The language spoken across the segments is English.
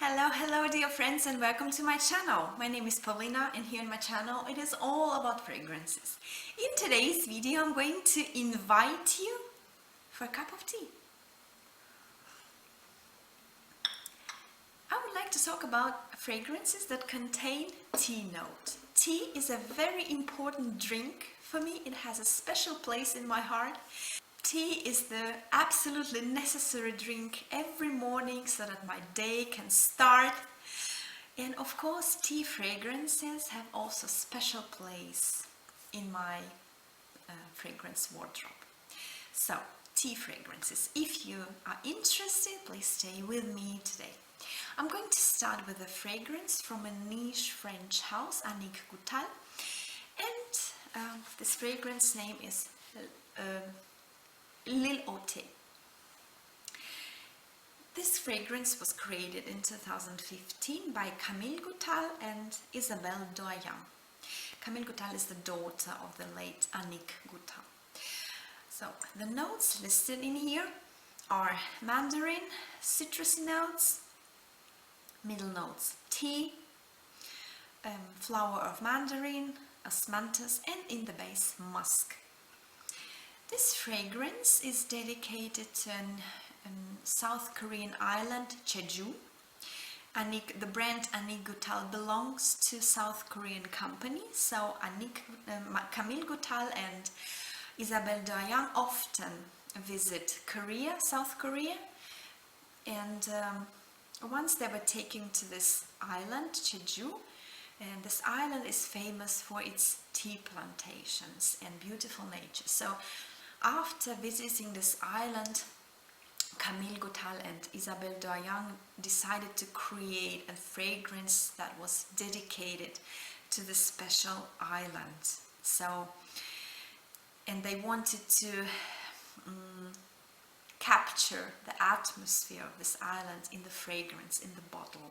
Hello dear friends, and welcome to my channel. My name is Paulina, and here in my channel it is all about fragrances. In today's video I'm going to invite you for a cup of tea. I would like to talk about fragrances that contain tea note. Tea is a very important drink for me. It has a special place in my heart. Tea is the absolutely necessary drink every morning so that my day can start. And of course, tea fragrances have also a special place in my fragrance wardrobe. So, tea fragrances. If you are interested, please stay with me today. I'm going to start with a fragrance from a niche French house, Annick Goutal. And this fragrance name is L'Île. This fragrance was created in 2015 by Camille Goutal and Isabelle Doyen. Camille Goutal is the daughter of the late Annick Goutal. So the notes listed in here are mandarin, citrusy notes, middle notes tea, flower of mandarin, osmanthus, and in the base musk. This fragrance is dedicated to a South Korean island, Jeju. The brand Annick Goutal belongs to South Korean company, so Camille Goutal and Isabelle Doyen often visit Korea, South Korea, and once they were taken to this island, Jeju, and this island is famous for its tea plantations and beautiful nature. So after visiting this island, Camille Goutal and Isabelle Doyen decided to create a fragrance that was dedicated to this special island. And they wanted to capture the atmosphere of this island in the fragrance, in the bottle.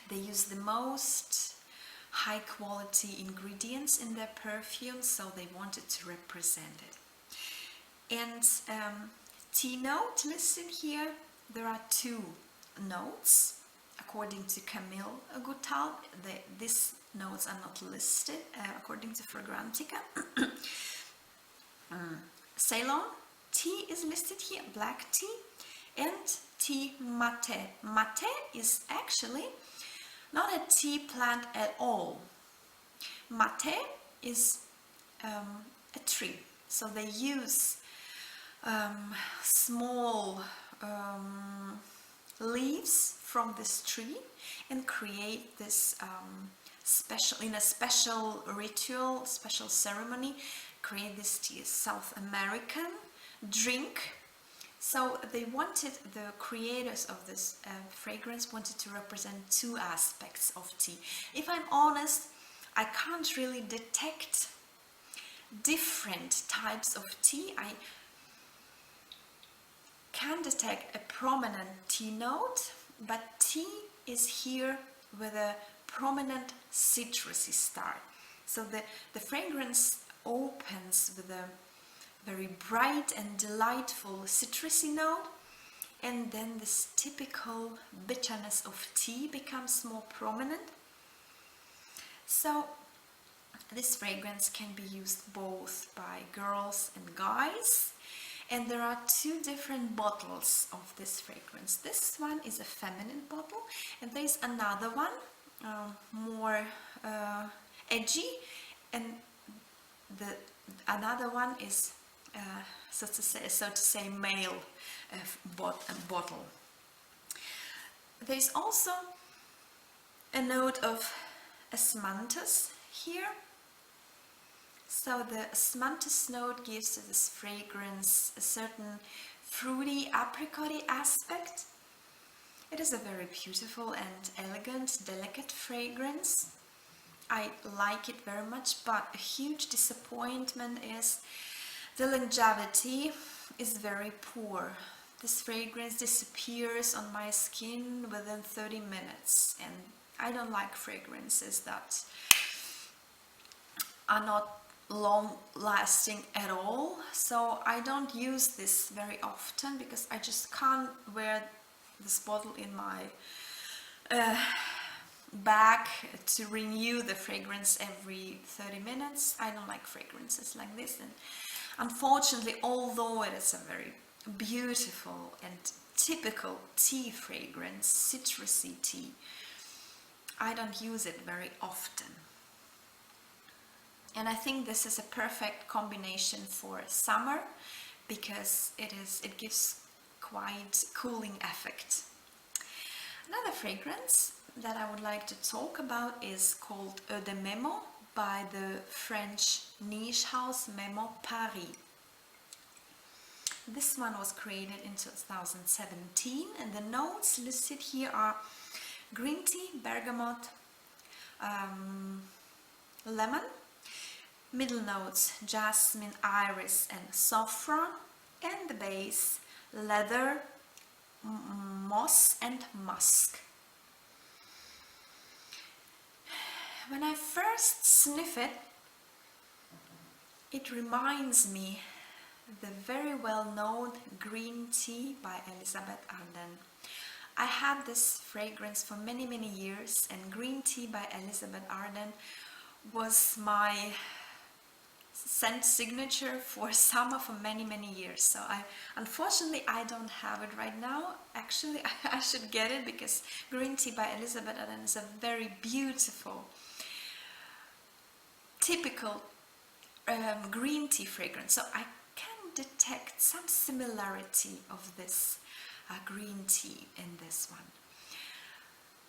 They used the most high quality ingredients in their perfume, so they wanted to represent it. And tea note listed here, there are two notes according to Camille Goutal. These notes are not listed according to Fragrantica. Ceylon tea is listed here, black tea, and tea mate. Mate is actually not a tea plant at all. Mate is a tree, so they use small leaves from this tree and create this in a special ritual, special ceremony, create this tea. South American drink. So they wanted, the creators of this fragrance wanted to represent two aspects of tea. If I'm honest, I can't really detect different types of tea. I can detect a prominent tea note, but tea is here with a prominent citrusy start. So the fragrance opens with a very bright and delightful citrusy note, and then this typical bitterness of tea becomes more prominent. So this fragrance can be used both by girls and guys, and there are two different bottles of this fragrance. This one is a feminine bottle, and there's another one more edgy, and another one is so to say male bottle. There's also a note of osmanthus here. So the osmanthus note gives to this fragrance a certain fruity, apricot-y aspect. It is a very beautiful and elegant, delicate fragrance. I like it very much, but a huge disappointment is the longevity is very poor. This fragrance disappears on my skin within 30 minutes, and I don't like fragrances that are not long lasting at all. So I don't use this very often because I just can't wear this bottle in my bag to renew the fragrance every 30 minutes. I don't like fragrances like this, and unfortunately, although it is a very beautiful and typical tea fragrance, citrusy tea, I don't use it very often. And I think this is a perfect combination for summer because it gives quite cooling effect. Another fragrance that I would like to talk about is called Eau de Memo by the French niche house Memo Paris. This one was created in 2017, and the notes listed here are green tea, bergamot, lemon, middle notes jasmine, iris and saffron, and the base leather, moss and musk. When I first sniff it, it reminds me the very well-known green tea by Elisabeth Arden. I had this fragrance for many years, and green tea by Elisabeth Arden was my scent signature for summer for many years. So unfortunately I don't have it right now. Actually I should get it because green tea by Elisabeth Arden is a very beautiful, typical green tea fragrance. So I can detect some similarity of this green tea in this one.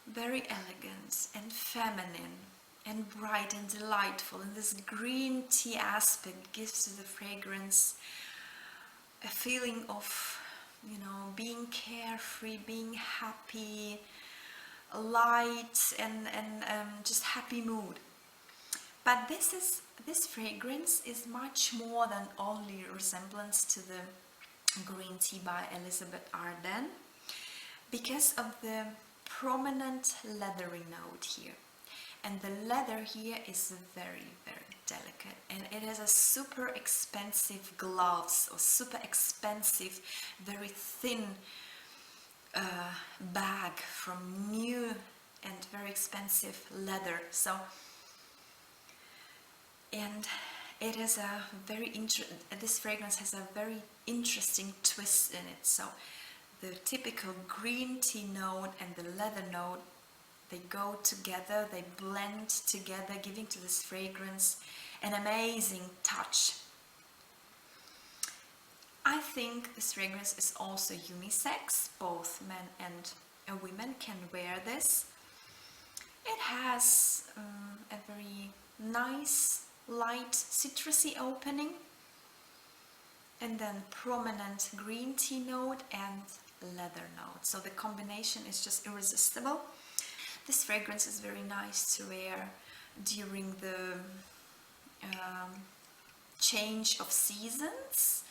Very elegant and feminine and bright and delightful, and this green tea aspect gives to the fragrance a feeling of, you know, being carefree, being happy, light and just happy mood. But this fragrance is much more than only resemblance to the green tea by Elisabeth Arden because of the prominent leathery note here. And the leather here is very delicate, and it has a super expensive gloves or super expensive, very thin bag from new and very expensive leather. So, and it is a very this fragrance has a very interesting twist in it. So the typical green tea note and the leather note, they go together, they blend together, giving to this fragrance an amazing touch. I think this fragrance is also unisex. Both men and women can wear this. It has a very nice, light, citrusy opening, and then prominent green tea note and leather note. So the combination is just irresistible. This fragrance is very nice to wear during the change of seasons.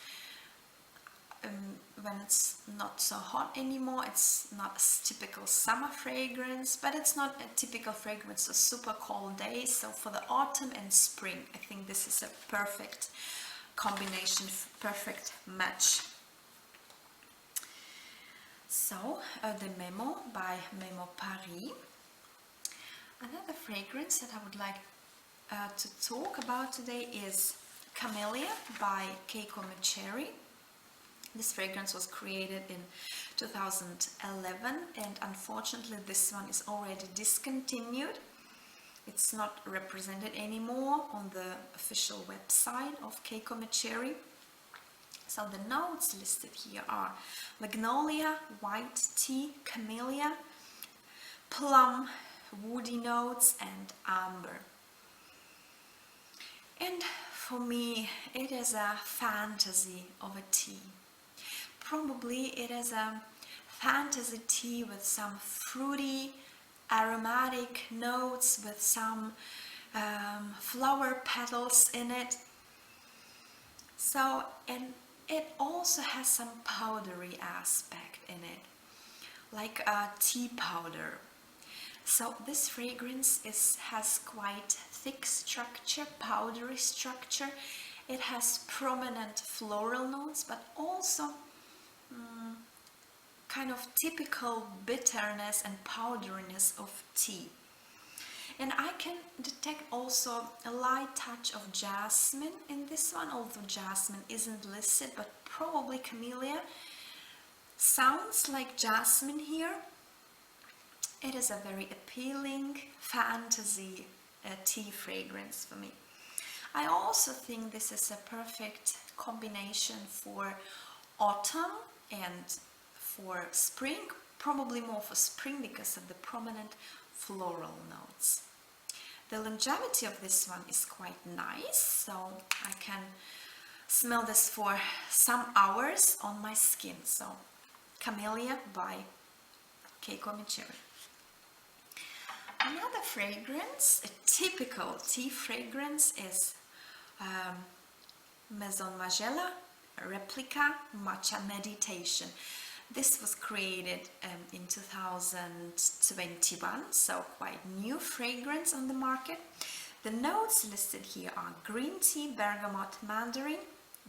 When it's not so hot anymore, it's not a typical summer fragrance, but it's not a typical fragrance for super cold days. So for the autumn and spring, I think this is a perfect combination, perfect match. So, the Memo by Memo Paris. Another fragrance that I would like to talk about today is Camellia by Keiko Mecheri. This fragrance was created in 2011, and unfortunately this one is already discontinued. It's not represented anymore on the official website of Keiko Mecheri. So the notes listed here are magnolia, white tea, camellia, plum, woody notes and amber. And for me it is a fantasy of a tea. Probably it is a fantasy tea with some fruity, aromatic notes, with some flower petals in it. So, and it also has some powdery aspect in it, like a tea powder. So this fragrance has quite thick structure, powdery structure. It has prominent floral notes, but also kind of typical bitterness and powderiness of tea. And I can detect also a light touch of jasmine in this one, although jasmine isn't listed, but probably Camellia. Sounds like jasmine here. It is a very appealing fantasy tea fragrance for me. I also think this is a perfect combination for autumn and for spring, probably more for spring because of the prominent floral notes. The longevity of this one is quite nice, so I can smell this for some hours on my skin. So Camellia by Keiko Mecheri. Another fragrance, a typical tea fragrance, is Maison Margiela Replica Matcha Meditation. This was created in 2021, so quite new fragrance on the market. The notes listed here are green tea, bergamot, mandarin,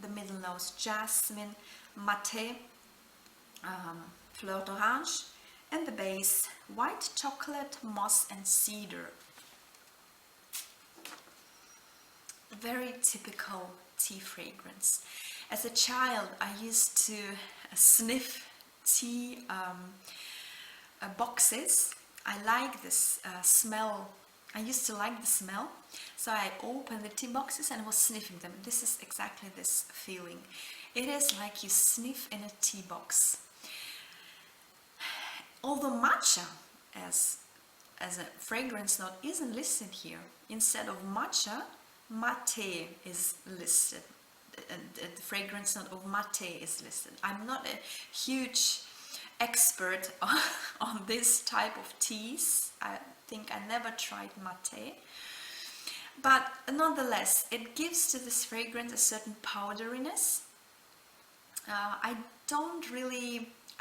the middle notes jasmine, mate, fleur d'orange, and the base white chocolate, moss and cedar. Very typical tea fragrance. As a child, I used to sniff tea boxes. I like this smell. I used to like the smell, so I opened the tea boxes and was sniffing them. This is exactly this feeling. It is like you sniff in a tea box. Although matcha as a fragrance note isn't listed here, instead of matcha, mate is listed. The fragrance note of mate is listed. I'm not a huge expert on this type of teas. I think I never tried mate, but nonetheless it gives to this fragrance a certain powderiness. I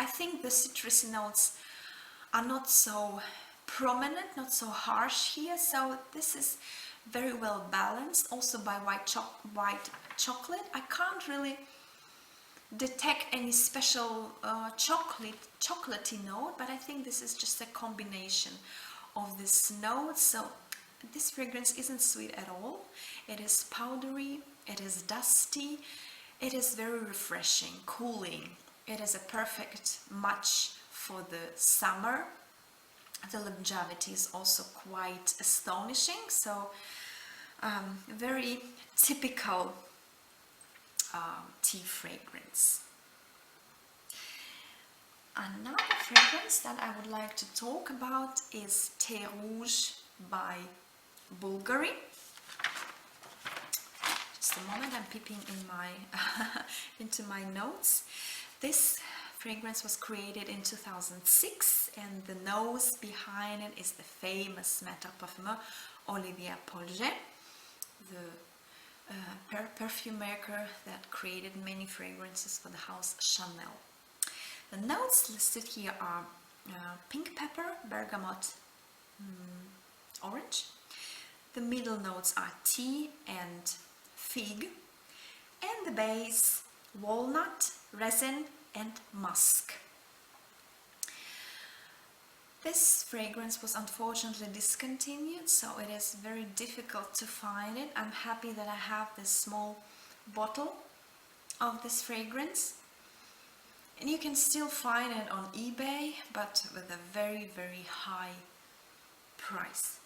think the citrusy notes are not so prominent, not so harsh here, so this is very well balanced, also by white chocolate. I can't really detect any special chocolatey note, but I think this is just a combination of this note. So this fragrance isn't sweet at all. It is powdery, it is dusty, it is very refreshing, cooling. It is a perfect match for the summer. The longevity is also quite astonishing, so very typical tea fragrance. Another fragrance that I would like to talk about is Rouge by Bvlgari. Just a moment, I'm peeping in my into my notes. This fragrance was created in 2006, and the nose behind it is the famous maître parfumeur Olivier Paulget, the perfume maker that created many fragrances for the house Chanel. The notes listed here are pink pepper, bergamot, orange. The middle notes are tea and fig, and the base walnut, resin and musk. This fragrance was unfortunately discontinued, so it is very difficult to find it. I'm happy that I have this small bottle of this fragrance, and you can still find it on eBay, but with a very, very high price.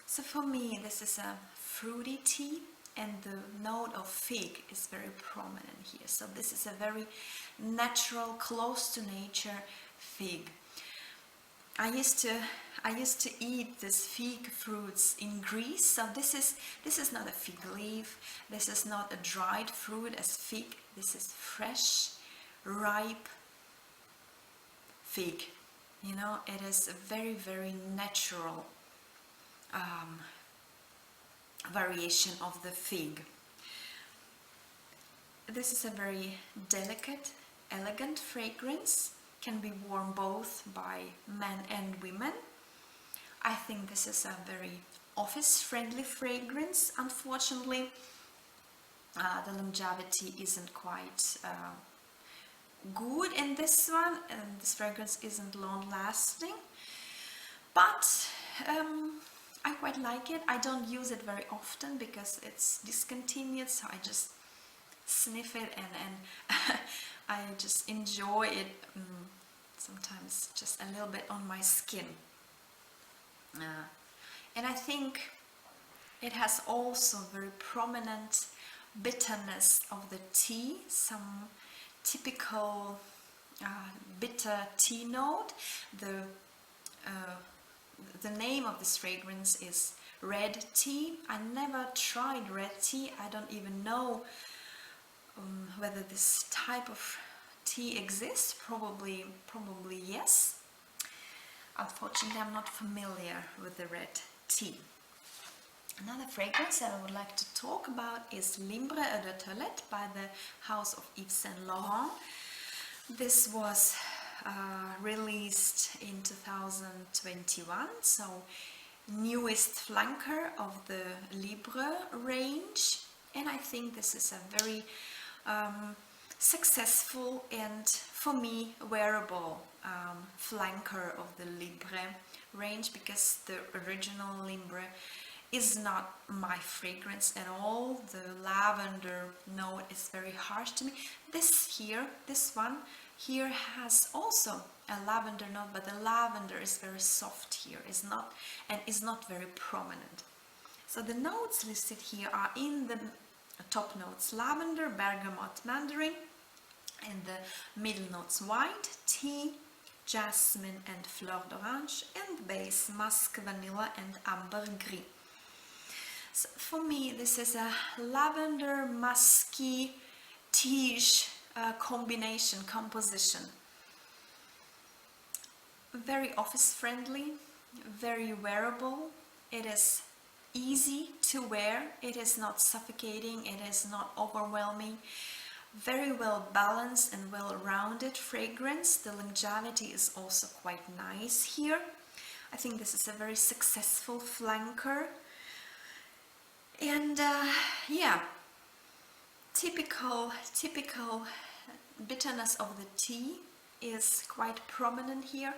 So for me, this is a fruity tea, and the note of fig is very prominent here. So this is a very natural, close to nature fig. I used to eat these fig fruits in Greece. So this is not a fig leaf. This is not a dried fruit as fig. This is fresh, ripe fig. You know, it is a very, very natural variation of the fig. This is a very delicate, elegant fragrance. Can be worn both by men and women. I think this is a very office-friendly fragrance. Unfortunately, the longevity isn't quite good in this one, this fragrance isn't long lasting, but I quite like it. I don't use it very often because it's discontinued, so I just sniff it and I just enjoy it, sometimes just a little bit on my skin. And I think it has also very prominent bitterness of the tea, some typical bitter tea note. The name of this fragrance is red tea. I never tried red tea. I don't even know whether this type of tea exists. Probably yes. Unfortunately, I'm not familiar with the red tea. Another fragrance that I would like to talk about is Libre Eau de Toilette by the house of Yves and Laurent. This was released in 2021, so newest flanker of the Libre range, and I think this is a very successful and, for me, wearable flanker of the Libre range, because the original Libre is not my fragrance at all. The lavender note is very harsh to me. This one here has also a lavender note, but the lavender is very soft here, is not very prominent. So the notes listed here are in the top notes lavender, bergamot, mandarin, and the middle notes white, tea, jasmine and fleur d'orange, and the base musk, vanilla and ambergris. So for me, this is a lavender, musky, tea-ish composition. Very office friendly, very wearable. It is easy to wear. It is not suffocating. It is not overwhelming. Very well balanced and well rounded fragrance. The longevity is also quite nice here. I think this is a very successful flanker. And yeah, typical bitterness of the tea is quite prominent here,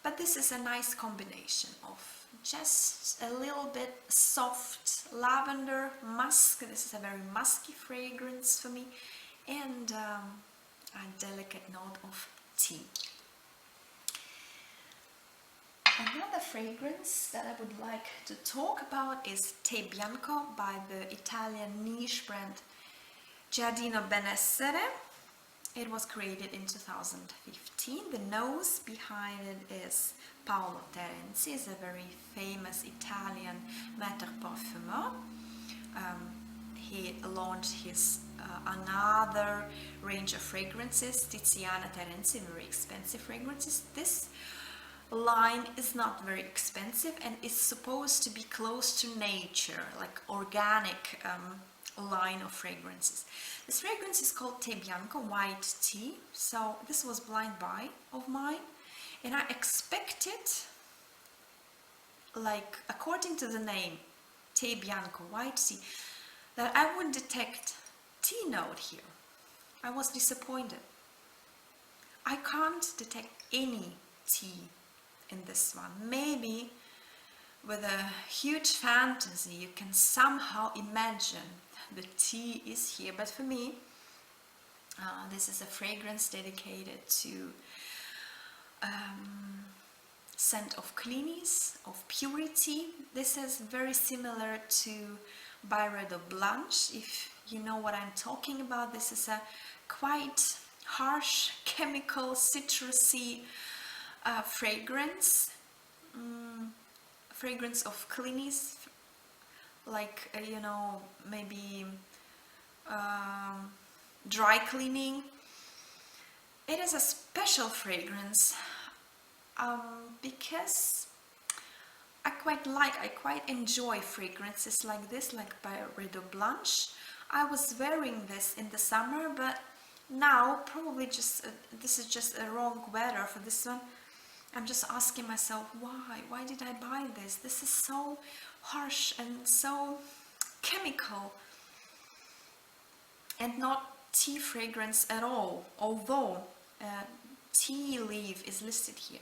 but this is a nice combination of just a little bit soft lavender, musk. This is a very musky fragrance for me, and a delicate note of tea. Another fragrance that I would like to talk about is Bianco by the Italian niche brand Giardino Benessere. It was created in 2015. The nose behind it is Paolo Terenzi, is a very famous Italian maître parfumeur. He launched his another range of fragrances, Tiziana Terenzi, very expensive fragrances. This line is not very expensive and is supposed to be close to nature, like organic line of fragrances. This fragrance is called Bianco, white tea. So this was blind buy of mine, and I expected, like according to the name Bianco, white tea, that I would detect tea note here. I was disappointed. I can't detect any tea in this one. Maybe with a huge fantasy you can somehow imagine the tea is here, but for me this is a fragrance dedicated to scent of cleanness, of purity. This is very similar to Byredo Blanche, if you know what I'm talking about. This is a quite harsh, chemical, citrusy fragrance. Fragrance of cleanness, like you know, maybe dry cleaning. It is a special fragrance because I quite enjoy fragrances like this, like by Byredo Blanche. I was wearing this in the summer, but now probably just this is just a wrong weather for this one. I'm just asking myself, why did I buy this? This is so harsh and so chemical and not tea fragrance at all. Although tea leaf is listed here.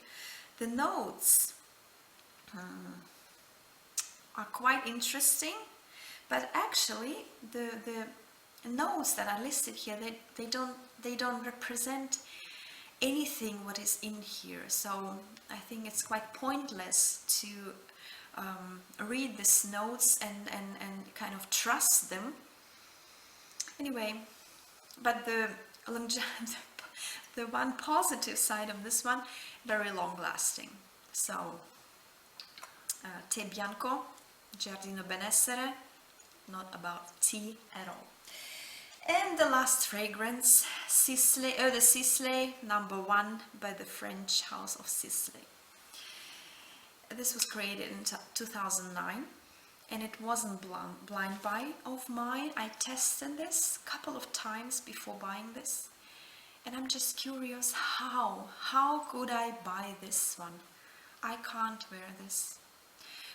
The notes are quite interesting, but actually the notes that are listed here, they don't represent anything what is in here. So I think it's quite pointless to read these notes and kind of trust them. Anyway, but the one positive side of this one, very long lasting. So Tè Bianco, Giardino Benessere, not about tea at all. And the last fragrance, Sisley, Eau de Sisley, #1 by the French House of Sisley. This was created in 2009, and it wasn't blind buy of mine. I tested this a couple of times before buying this, and I'm just curious how could I buy this one? I can't wear this.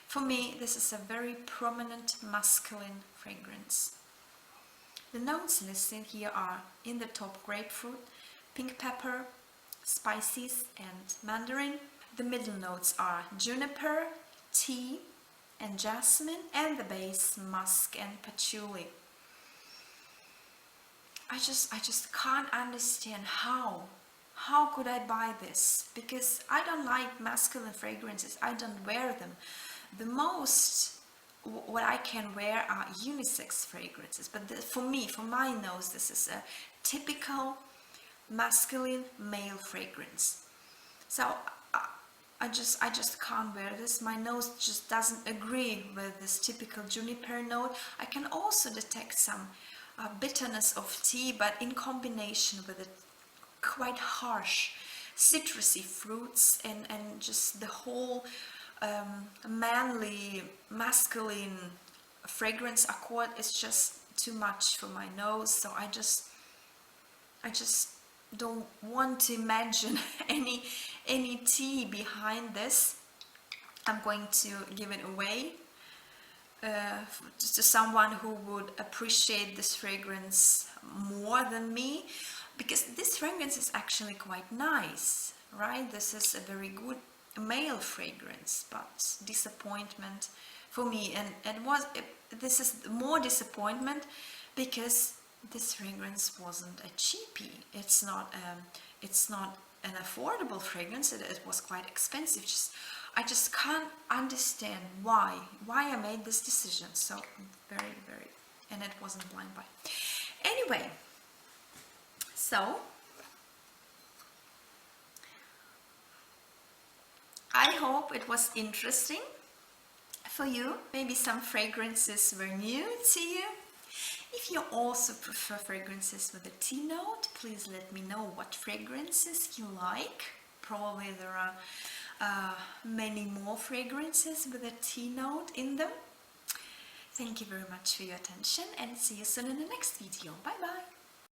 For me, this is a very prominent masculine fragrance. The notes listed here are in the top grapefruit, pink pepper, spices and mandarin. The middle notes are juniper, tea and jasmine, and the base musk and patchouli. I just can't understand how could I buy this, because I don't like masculine fragrances. I don't wear them. The most what I can wear are unisex fragrances, but for me, for my nose, this is a typical masculine male fragrance. So I just can't wear this. My nose just doesn't agree with this typical juniper note. I can also detect some bitterness of tea, but in combination with a quite harsh citrusy fruits and just the whole manly, masculine fragrance accord is just too much for my nose. So I just don't want to imagine any tea behind this. I'm going to give it away to someone who would appreciate this fragrance more than me, because this fragrance is actually quite nice, right? This is a very good male fragrance, but disappointment for me, and this is more disappointment because this fragrance wasn't a cheapie. It's not an affordable fragrance. It was quite expensive. I just can't understand why I made this decision. So very, and it wasn't blind buy. Anyway, so I hope it was interesting for you. Maybe some fragrances were new to you. If you also prefer fragrances with a tea note, please let me know what fragrances you like. Probably there are many more fragrances with a tea note in them. Thank you very much for your attention, and see you soon in the next video. Bye bye!